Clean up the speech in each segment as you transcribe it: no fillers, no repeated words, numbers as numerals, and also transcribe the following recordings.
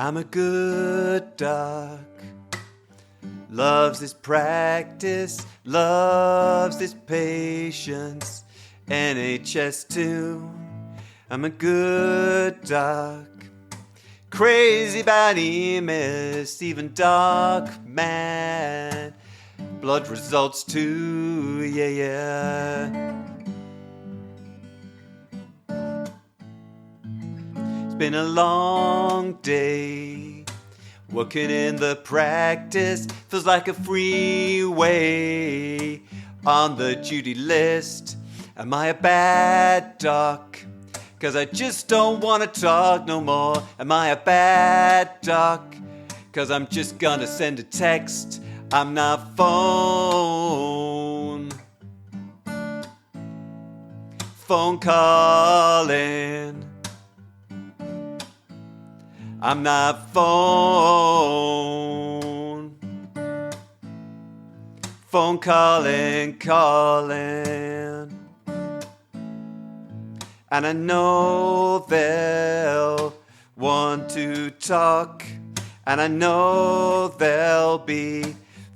I'm a good doc. Loves his practice, loves his patients, NHS too. I'm a good doc. Crazy about EMS, even doc man. Blood results too, yeah. It's been a long day. Working in the practice feels like a freeway. On the duty list, am I a bad doc? 'Cause I just don't want to talk no more. Am I a bad doc? 'Cause I'm just gonna send a text. I'm not phone calling. I'm not phone calling. And I know they'll want to talk, and I know they'll be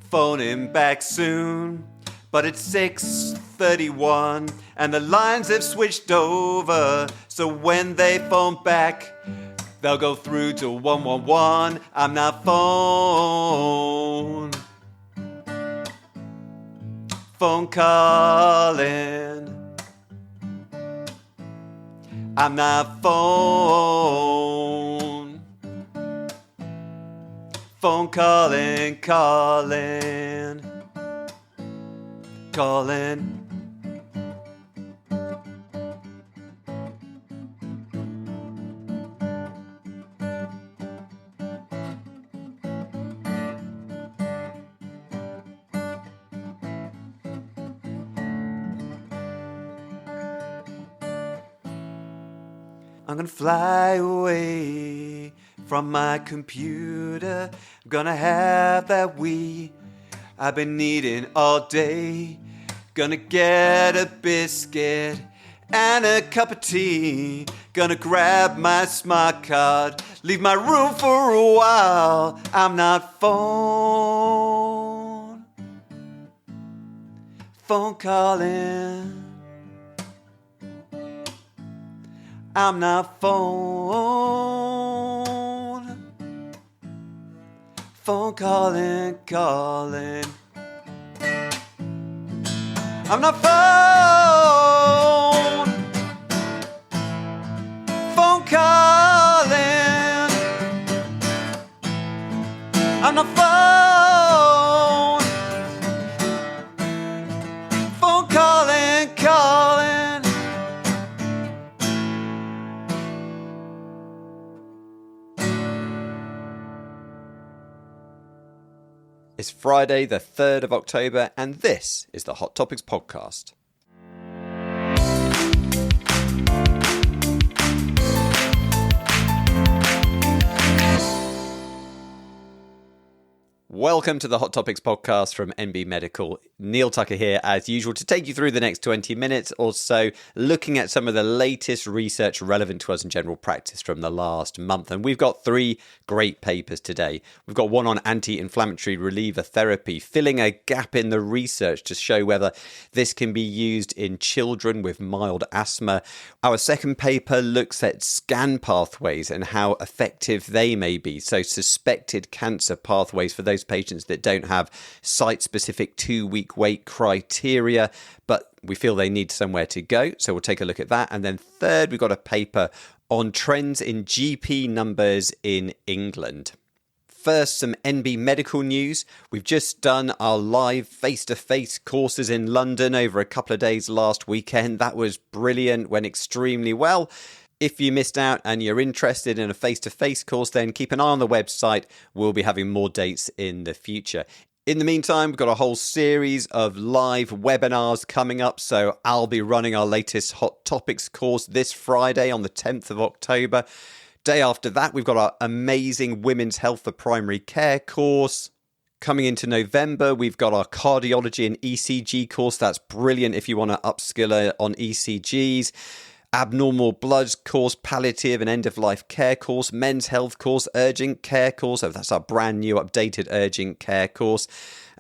phoning back soon. But it's 6:31 and the lines have switched over, so when they phone back, they'll go through to 111. I'm not phone calling. I'm not phone calling. I'm gonna fly away from my computer. I'm gonna have that wee I've been needing all day. Gonna get a biscuit and a cup of tea. Gonna grab my smart card, leave my room for a while. I'm not phone calling. I'm not phone calling. I'm not phone calling. I'm not phone calling. It's Friday, the 3rd of October, and this is the Hot Topics podcast. Welcome to the Hot Topics podcast from NB Medical. Neal Tucker here, as usual, to take you through the next 20 minutes or so, looking at some of the latest research relevant to us in general practice from the last month. And we've got 3 great papers today. We've got one on anti-inflammatory reliever therapy, filling a gap in the research to show whether this can be used in children with mild asthma. Our second paper looks at scan pathways and how effective they may be. So suspected cancer pathways for those patients that don't have site-specific 2-week wait criteria, but we feel they need somewhere to go. So we'll take a look at that. And then third, we've got a paper on trends in GP numbers in England. First, some NB medical news. We've just done our live face-to-face courses in London over a couple of days last weekend. That was brilliant, went extremely well. If you missed out and you're interested in a face-to-face course, then keep an eye on the website. We'll be having more dates in the future. In the meantime, we've got a whole series of live webinars coming up. So I'll be running our latest Hot Topics course this Friday on the 10th of October. Day after that, we've got our amazing Women's Health for Primary Care course. Coming into November, we've got our Cardiology and ECG course. That's brilliant if you want to upskill on ECGs. abnormal blood course, palliative and end-of-life care course, men's health course, urgent care course. So that's our brand new updated urgent care course.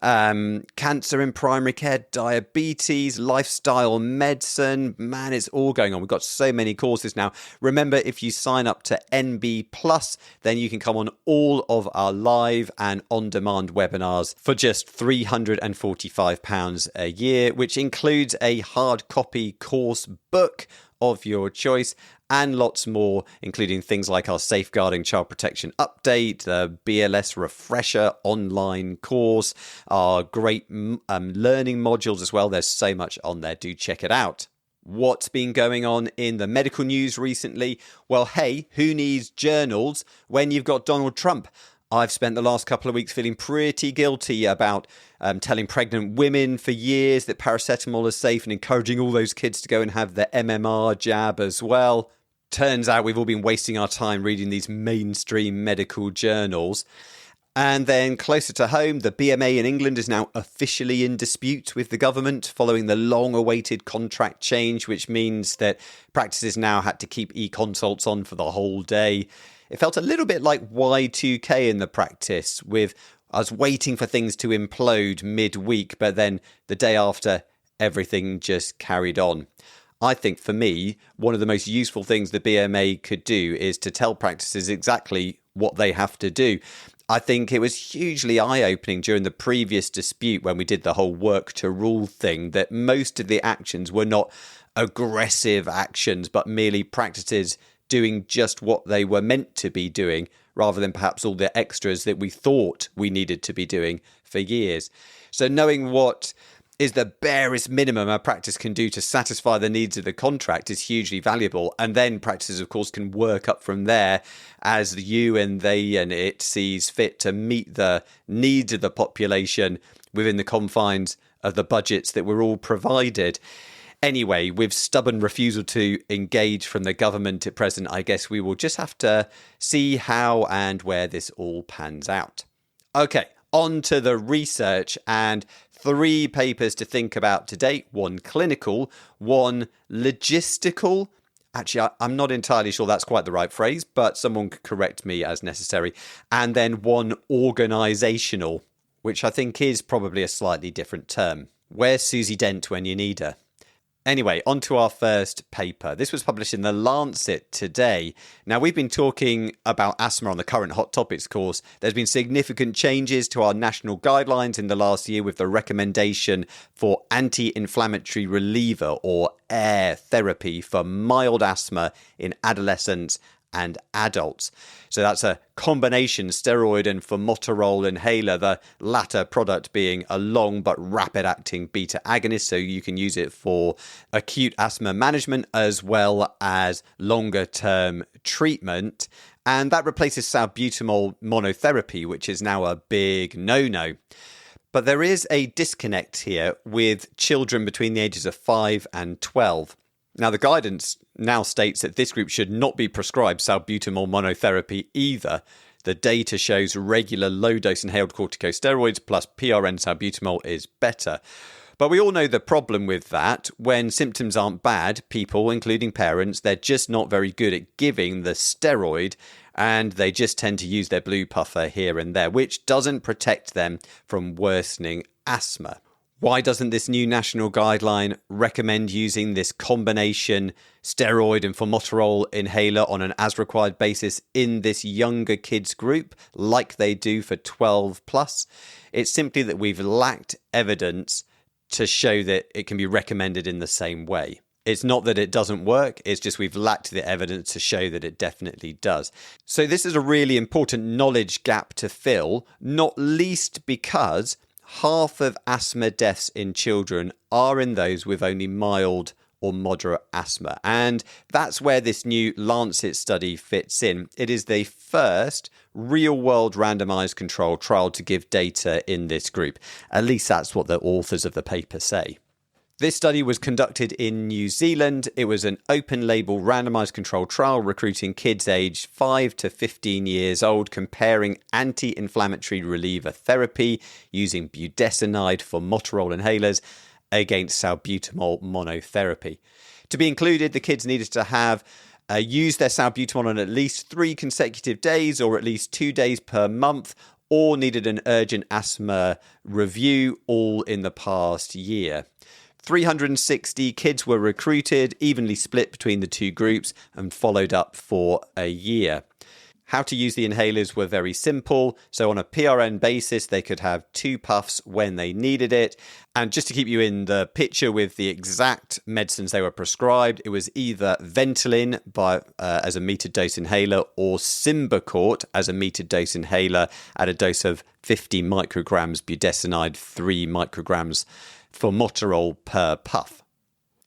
Cancer in primary care, diabetes, lifestyle medicine. Man, it's all going on. We've got so many courses now. Remember, if you sign up to NB Plus, then you can come on all of our live and on-demand webinars for just £345 a year, which includes a hard copy course book of your choice and lots more, including things like our Safeguarding Child Protection Update, the BLS Refresher online course, our great learning modules as well. There's so much on there. Do check it out. What's been going on in the medical news recently? Well, hey, who needs journals when you've got Donald Trump? I've spent the last couple of weeks feeling pretty guilty about telling pregnant women for years that paracetamol is safe and encouraging all those kids to go and have the MMR jab as well. Turns out we've all been wasting our time reading these mainstream medical journals. And then closer to home, the BMA in England is now officially in dispute with the government following the long-awaited contract change, which means that practices now had to keep e-consults on for the whole day. It felt a little bit like Y2K in the practice, with us waiting for things to implode midweek, but then the day after, everything just carried on. I think for me, one of the most useful things the BMA could do is to tell practices exactly what they have to do. I think it was hugely eye-opening during the previous dispute when we did the whole work to rule thing that most of the actions were not aggressive actions, but merely practices doing just what they were meant to be doing, rather than perhaps all the extras that we thought we needed to be doing for years. So knowing what is the barest minimum a practice can do to satisfy the needs of the contract is hugely valuable. And then practices, of course, can work up from there as you and they and it sees fit to meet the needs of the population within the confines of the budgets that were all provided. Anyway, with stubborn refusal to engage from the government at present, I guess we will just have to see how and where this all pans out. Okay, on to the research, and 3 papers to think about today. 1 clinical, 1 logistical. Actually, I'm not entirely sure that's quite the right phrase, but someone could correct me as necessary. And then 1 organisational, which I think is probably a slightly different term. Where's Susie Dent when you need her? Anyway, on to our first paper. This was published in The Lancet today. Now, we've been talking about asthma on the current Hot Topics course. There's been significant changes to our national guidelines in the last year with the recommendation for anti-inflammatory reliever or AIR therapy for mild asthma in adolescents and adults. So that's a combination steroid and formoterol inhaler, the latter product being a long but rapid acting beta agonist, so you can use it for acute asthma management as well as longer term treatment. And that replaces salbutamol monotherapy, which is now a big no-no. But there is a disconnect here with children between the ages of 5 and 12. Now, the guidance now states that this group should not be prescribed salbutamol monotherapy either. The data shows regular low-dose inhaled corticosteroids plus PRN salbutamol is better. But we all know the problem with that. When symptoms aren't bad, people, including parents, they're just not very good at giving the steroid, and they just tend to use their blue puffer here and there, which doesn't protect them from worsening asthma. Why doesn't this new national guideline recommend using this combination steroid and formoterol inhaler on an as-required basis in this younger kids group like they do for 12 plus? It's simply that we've lacked evidence to show that it can be recommended in the same way. It's not that it doesn't work, it's just we've lacked the evidence to show that it definitely does. So this is a really important knowledge gap to fill, not least because half of asthma deaths in children are in those with only mild or moderate asthma. And that's where this new Lancet study fits in. It is the first real-world randomized control trial to give data in this group. At least that's what the authors of the paper say. This study was conducted in New Zealand. It was an open-label randomized control trial recruiting kids aged 5 to 15 years old, comparing anti-inflammatory reliever therapy using budesonide formoterol inhalers against salbutamol monotherapy. To be included, the kids needed to have used their salbutamol on at least 3 consecutive days or at least 2 days per month, or needed an urgent asthma review, all in the past year. 360 kids were recruited, evenly split between the two groups, and followed up for a year. How to use the inhalers were very simple. So on a PRN basis, they could have 2 puffs when they needed it. And just to keep you in the picture with the exact medicines they were prescribed, it was either Ventolin as a metered dose inhaler or Symbicort as a metered dose inhaler at a dose of 50 micrograms budesonide, 3 micrograms formoterol per puff.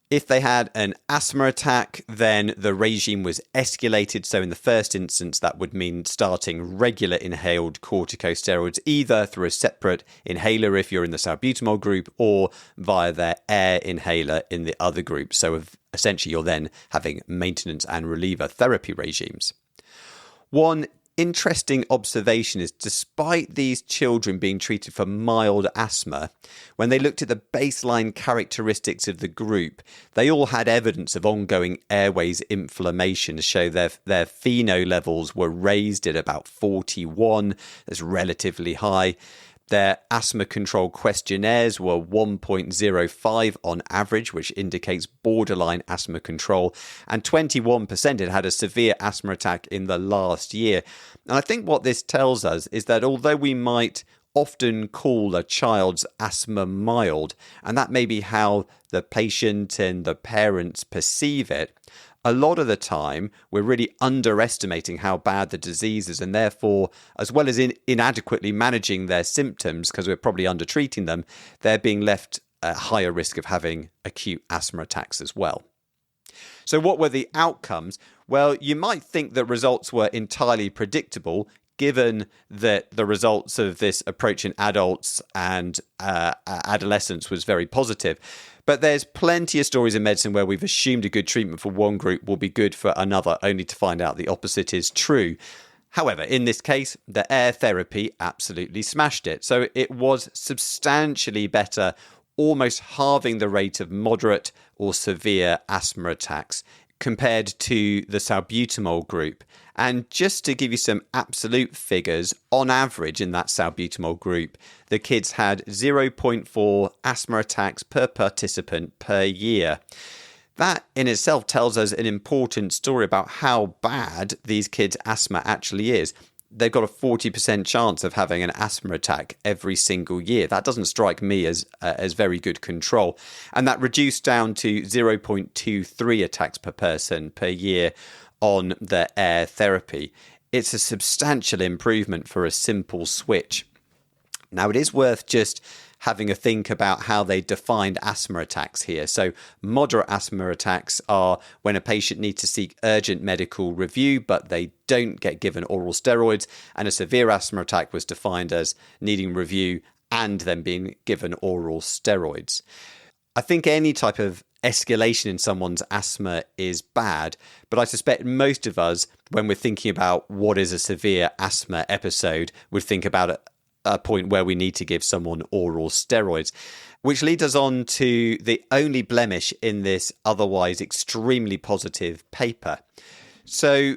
If they had an asthma attack, then the regime was escalated. So in the first instance, that would mean starting regular inhaled corticosteroids, either through a separate inhaler if you're in the salbutamol group, or via their air inhaler in the other group. So essentially, you're then having maintenance and reliever therapy regimes. One interesting observation is, despite these children being treated for mild asthma, when they looked at the baseline characteristics of the group, they all had evidence of ongoing airways inflammation to show their FeNO levels were raised at about 41. That's relatively high. Their asthma control questionnaires were 1.05 on average, which indicates borderline asthma control, and 21% had a severe asthma attack in the last year. And I think what this tells us is that although we might often call a child's asthma mild, and that may be how the patient and the parents perceive it, a lot of the time we're really underestimating how bad the disease is, and therefore, as well as inadequately managing their symptoms because we're probably undertreating them, they're being left at higher risk of having acute asthma attacks as well. So what were the outcomes? Well, you might think that results were entirely predictable, given that the results of this approach in adults and adolescents was very positive. But there's plenty of stories in medicine where we've assumed a good treatment for one group will be good for another, only to find out the opposite is true. However, in this case, the air therapy absolutely smashed it. So it was substantially better, almost halving the rate of moderate or severe asthma attacks compared to the salbutamol group. And just to give you some absolute figures, on average in that salbutamol group, the kids had 0.4 asthma attacks per participant per year. That in itself tells us an important story about how bad these kids' asthma actually is. They've got a 40% chance of having an asthma attack every single year. That doesn't strike me as very good control. And that reduced down to 0.23 attacks per person per year on the air therapy. It's a substantial improvement for a simple switch. Now, it is worth just having a think about how they defined asthma attacks here. So moderate asthma attacks are when a patient needs to seek urgent medical review, but they don't get given oral steroids. And a severe asthma attack was defined as needing review and then being given oral steroids. I think any type of escalation in someone's asthma is bad, but I suspect most of us, when we're thinking about what is a severe asthma episode, would think about a point where we need to give someone oral steroids, which leads us on to the only blemish in this otherwise extremely positive paper. So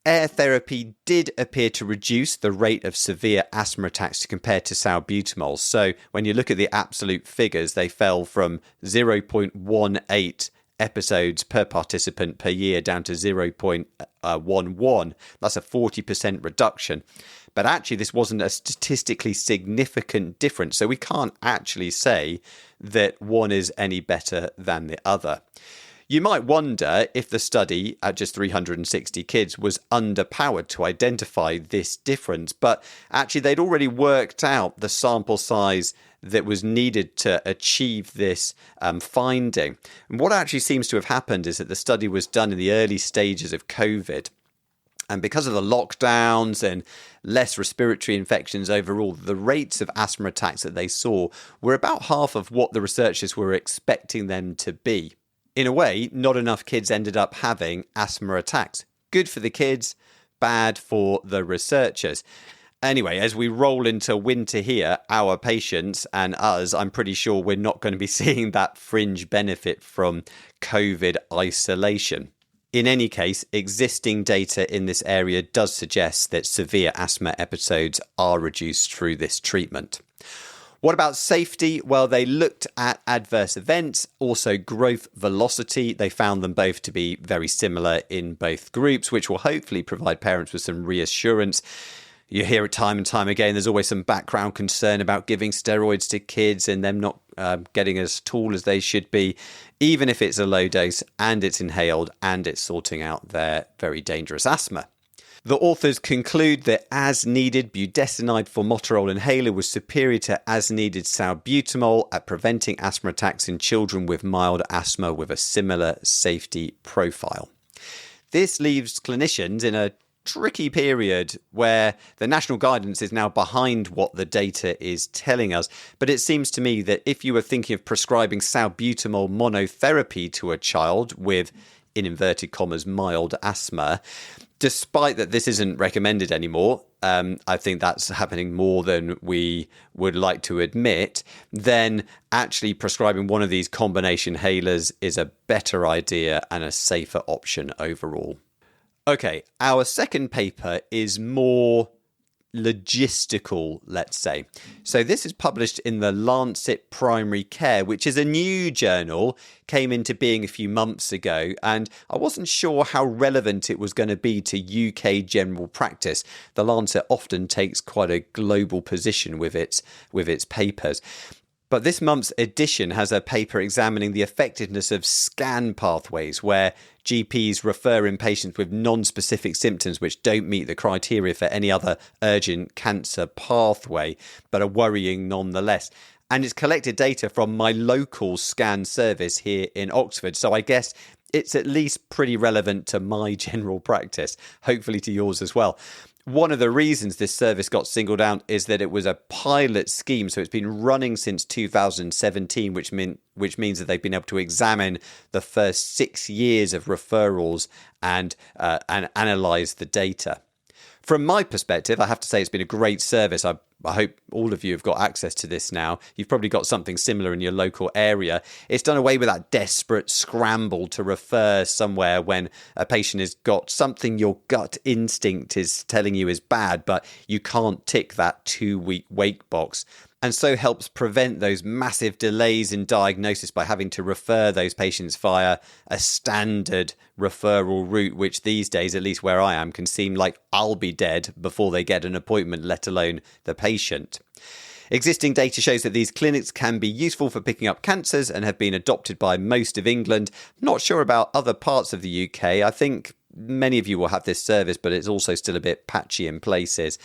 air therapy did appear to reduce the rate of severe asthma attacks compared to salbutamol. So when you look at the absolute figures, they fell from 0.18 episodes per participant per year down to 0.11. That's a 40% reduction. But actually, this wasn't a statistically significant difference. So we can't actually say that one is any better than the other. You might wonder if the study at just 360 kids was underpowered to identify this difference, but actually they'd already worked out the sample size that was needed to achieve this finding. And what actually seems to have happened is that the study was done in the early stages of COVID. And because of the lockdowns and less respiratory infections overall, the rates of asthma attacks that they saw were about half of what the researchers were expecting them to be. In a way, not enough kids ended up having asthma attacks. Good for the kids, bad for the researchers. Anyway, as we roll into winter here, our patients and us, I'm pretty sure we're not going to be seeing that fringe benefit from COVID isolation. In any case, existing data in this area does suggest that severe asthma episodes are reduced through this treatment. What about safety? Well, they looked at adverse events, also growth velocity. They found them both to be very similar in both groups, which will hopefully provide parents with some reassurance. You hear it time and time again, there's always some background concern about giving steroids to kids and them not getting as tall as they should be, even if it's a low dose and it's inhaled and it's sorting out their very dangerous asthma. The authors conclude that as-needed budesonide formoterol inhaler was superior to as-needed salbutamol at preventing asthma attacks in children with mild asthma with a similar safety profile. This leaves clinicians in a tricky period where the national guidance is now behind what the data is telling us. But it seems to me that if you were thinking of prescribing salbutamol monotherapy to a child with, in inverted commas, mild asthma, despite that this isn't recommended anymore, I think that's happening more than we would like to admit, then actually prescribing one of these combination inhalers is a better idea and a safer option overall. Okay, our second paper is more logistical, let's say. So this is published in the Lancet Primary Care, which is a new journal, came into being a few months ago, and I wasn't sure how relevant it was going to be to UK general practice. The Lancet often takes quite a global position with its papers. But this month's edition has a paper examining the effectiveness of scan pathways, where GPs refer in patients with non-specific symptoms which don't meet the criteria for any other urgent cancer pathway, but are worrying nonetheless. And it's collected data from my local scan service here in Oxford. So I guess it's at least pretty relevant to my general practice, hopefully to yours as well. One of the reasons this service got singled out is that it was a pilot scheme. So it's been running since 2017, which means that they've been able to examine the first 6 years of referrals and analyse the data. From my perspective, I have to say it's been a great service. I hope all of you have got access to this now. You've probably got something similar in your local area. It's done away with that desperate scramble to refer somewhere when a patient has got something your gut instinct is telling you is bad, but you can't tick that 2-week wait box. And so helps prevent those massive delays in diagnosis by having to refer those patients via a standard referral route, which these days, at least where I am, can seem like I'll be dead before they get an appointment, let alone the patient. Existing data shows that these clinics can be useful for picking up cancers and have been adopted by most of England. Not sure about other parts of the UK. I think many of you will have this service, but it's also still a bit patchy in places.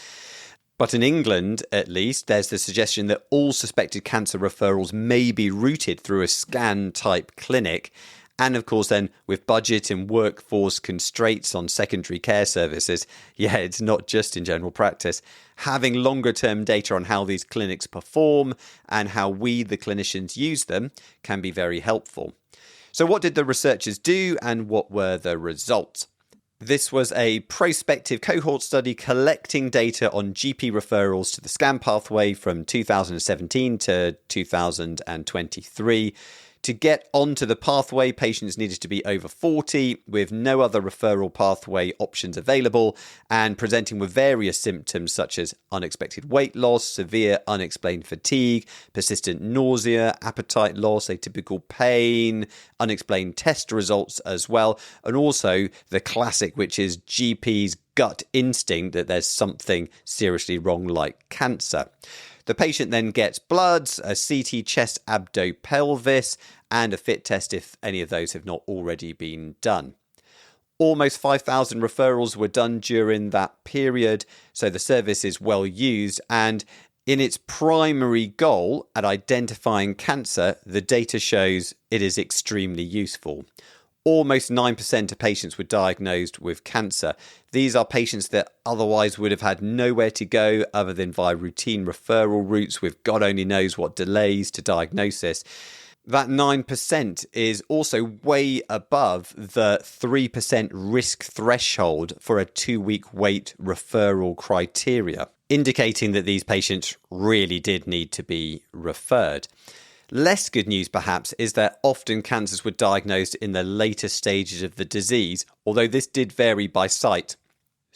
But in England, at least, there's the suggestion that all suspected cancer referrals may be routed through a scan-type clinic. And of course, then with budget and workforce constraints on secondary care services, it's not just in general practice. Having longer-term data on how these clinics perform and how we, the clinicians, use them can be very helpful. So what did the researchers do and what were the results? This was a prospective cohort study collecting data on GP referrals to the scan pathway from 2017 to 2023. To get onto the pathway, patients needed to be over 40 with no other referral pathway options available and presenting with various symptoms such as unexpected weight loss, severe unexplained fatigue, persistent nausea, appetite loss, atypical pain, unexplained test results as well, and also the classic, which is GP's gut instinct that there's something seriously wrong like cancer. The patient then gets bloods, a CT chest abdo-pelvis, and a fit test if any of those have not already been done. Almost 5,000 referrals were done during that period, so the service is well used, and in its primary goal at identifying cancer, the data shows it is extremely useful. Almost 9% of patients were diagnosed with cancer. These are patients that otherwise would have had nowhere to go other than via routine referral routes with God only knows what delays to diagnosis. That 9% is also way above the 3% risk threshold for a 2-week wait referral criteria. indicating that these patients really did need to be referred. Less good news, perhaps, is that often cancers were diagnosed in the later stages of the disease, although this did vary by site.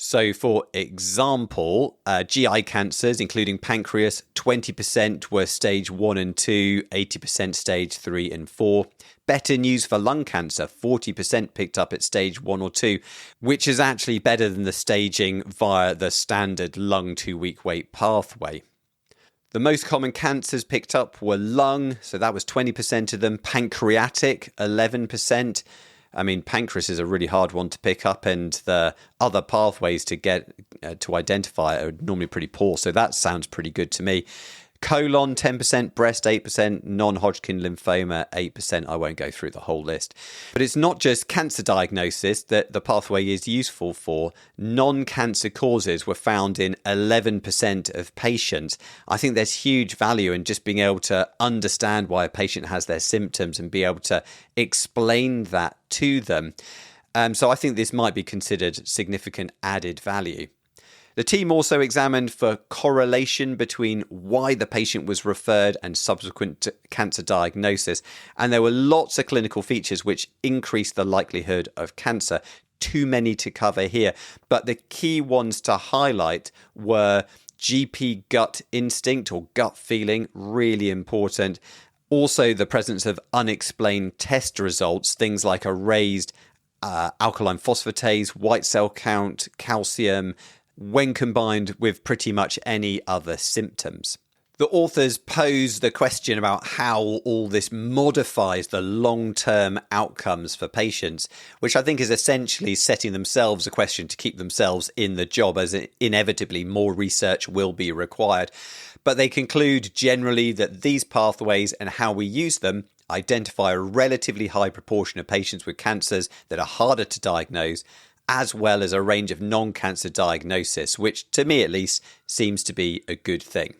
So, for example, GI cancers, including pancreas, 20% were stage 1 and 2, 80% stage 3 and 4. Better news for lung cancer, 40% picked up at stage 1 or 2, which is actually better than the staging via the standard lung 2-week wait pathway. The most common cancers picked up were lung, so that was 20% of them, pancreatic, 11%. I mean, pancreas is a really hard one to pick up, and the other pathways to get to identify are normally pretty poor, so that sounds pretty good to me. Colon, 10%, breast, 8%, non-Hodgkin lymphoma, 8%. I won't go through the whole list. But it's not just cancer diagnosis that the pathway is useful for. Non-cancer causes were found in 11% of patients. I think there's huge value in just being able to understand why a patient has their symptoms and be able to explain that to them. So I think this might be considered significant added value. The team also examined for correlation between why the patient was referred and subsequent cancer diagnosis, and there were lots of clinical features which increased the likelihood of cancer. Too many to cover here, but the key ones to highlight were GP gut instinct or gut feeling, really important. Also, the presence of unexplained test results, things like a raised alkaline phosphatase, white cell count, calcium, when combined with pretty much any other symptoms. The authors pose the question about how all this modifies the long-term outcomes for patients, which I think is essentially setting themselves a question to keep themselves in the job, as inevitably more research will be required. But they conclude generally that these pathways and how we use them identify a relatively high proportion of patients with cancers that are harder to diagnose, as well as a range of non-cancer diagnosis, which to me at least seems to be a good thing.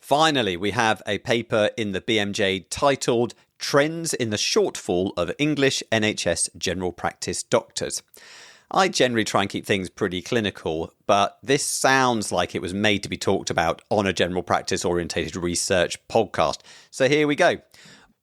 Finally, we have a paper in the BMJ titled Trends in the Shortfall of English NHS General Practice Doctors. I generally try and keep things pretty clinical, but this sounds like it was made to be talked about on a general practice orientated research podcast. So here we go.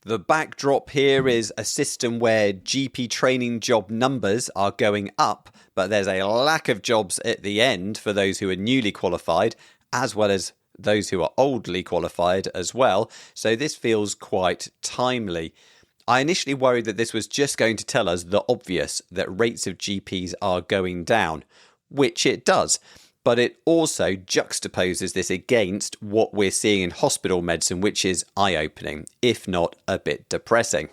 The backdrop here is a system where GP training job numbers are going up, but there's a lack of jobs at the end for those who are newly qualified, as well as those who are oldly qualified as well. So this feels quite timely. I initially worried that this was just going to tell us the obvious, that rates of GPs are going down, which it does. But it also juxtaposes this against what we're seeing in hospital medicine, which is eye-opening, if not a bit depressing.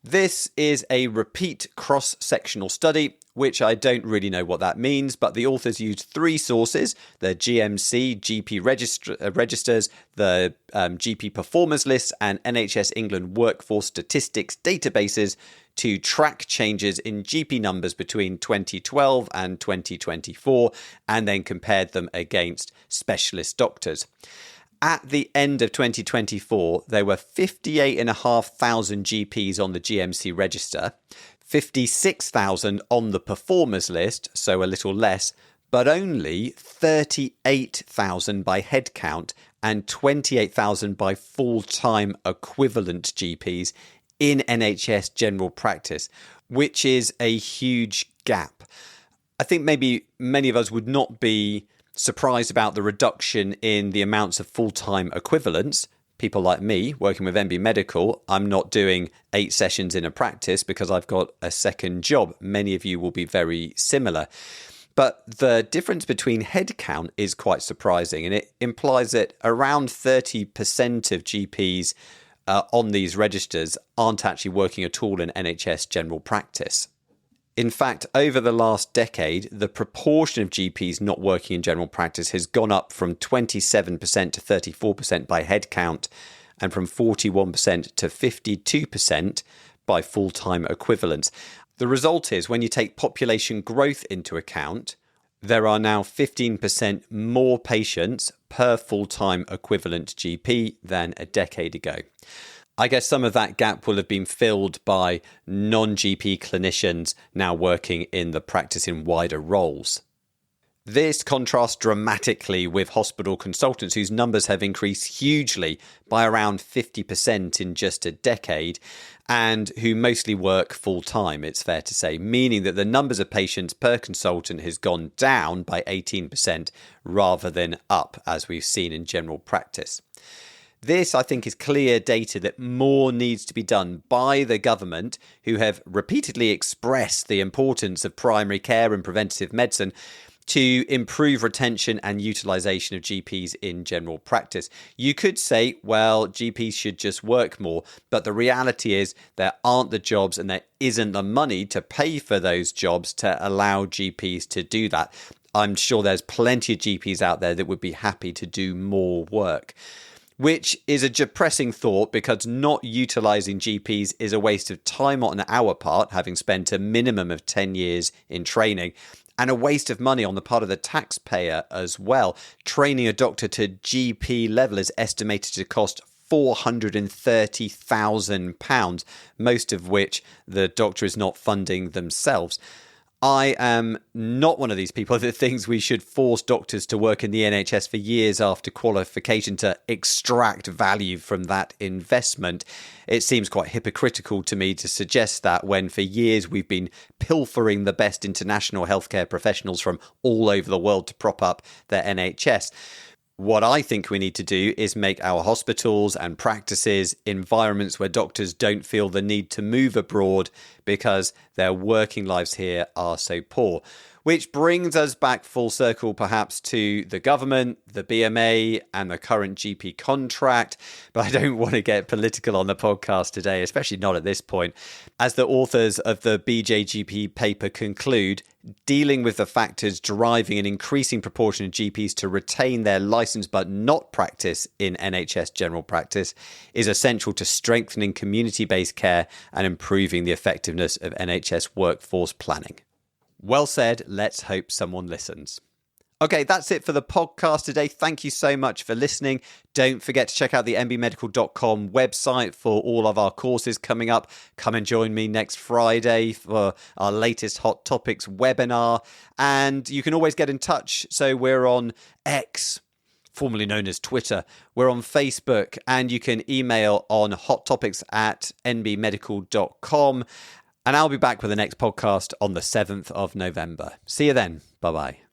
This is a repeat cross-sectional study, which I don't really know what that means, but the authors used 3 sources, the GMC, GP registers, the GP performers list, and NHS England workforce statistics databases to track changes in GP numbers between 2012 and 2024, and then compared them against specialist doctors. At the end of 2024, there were 58,500 GPs on the GMC register, 56,000 on the performers list, so a little less, but only 38,000 by head count and 28,000 by full-time equivalent GPs in NHS general practice, which is a huge gap. I think maybe many of us would not be surprised about the reduction in the amounts of full-time equivalents. People like me working with MB Medical, I'm not doing 8 sessions in a practice because I've got a second job. Many of you will be very similar. But the difference between headcount is quite surprising, and it implies that around 30% of GPs on these registers aren't actually working at all in NHS general practice. In fact, over the last decade, the proportion of GPs not working in general practice has gone up from 27% to 34% by headcount and from 41% to 52% by full-time equivalents. The result is, when you take population growth into account, there are now 15% more patients per full-time equivalent GP than a decade ago. I guess some of that gap will have been filled by non-GP clinicians now working in the practice in wider roles. This contrasts dramatically with hospital consultants whose numbers have increased hugely by around 50% in just a decade and who mostly work full-time, it's fair to say, meaning that the numbers of patients per consultant has gone down by 18% rather than up, as we've seen in general practice. This, I think, is clear data that more needs to be done by the government, who have repeatedly expressed the importance of primary care and preventative medicine to improve retention and utilisation of GPs in general practice. You could say, well, GPs should just work more, but the reality is there aren't the jobs and there isn't the money to pay for those jobs to allow GPs to do that. I'm sure there's plenty of GPs out there that would be happy to do more work, which is a depressing thought because not utilising GPs is a waste of time on our part, having spent a minimum of 10 years in training, and a waste of money on the part of the taxpayer as well. Training a doctor to GP level is estimated to cost £430,000, most of which the doctor is not funding themselves. I am not one of these people that thinks we should force doctors to work in the NHS for years after qualification to extract value from that investment. It seems quite hypocritical to me to suggest that when for years we've been pilfering the best international healthcare professionals from all over the world to prop up their NHS. What I think we need to do is make our hospitals and practices environments where doctors don't feel the need to move abroad because their working lives here are so poor. Which brings us back full circle perhaps to the government, the BMA and the current GP contract. But I don't want to get political on the podcast today, especially not at this point. As the authors of the BJGP paper conclude, dealing with the factors driving an increasing proportion of GPs to retain their license but not practice in NHS general practice is essential to strengthening community-based care and improving the effectiveness of NHS workforce planning. Well said. Let's hope someone listens. Okay, that's it for the podcast today. Thank you so much for listening. Don't forget to check out the nbmedical.com website for all of our courses coming up. Come and join me next Friday for our latest Hot Topics webinar. And you can always get in touch. So we're on X, formerly known as Twitter. We're on Facebook, and you can email on hottopics@nbmedical.com. And I'll be back with the next podcast on the 7th of November. See you then. Bye-bye.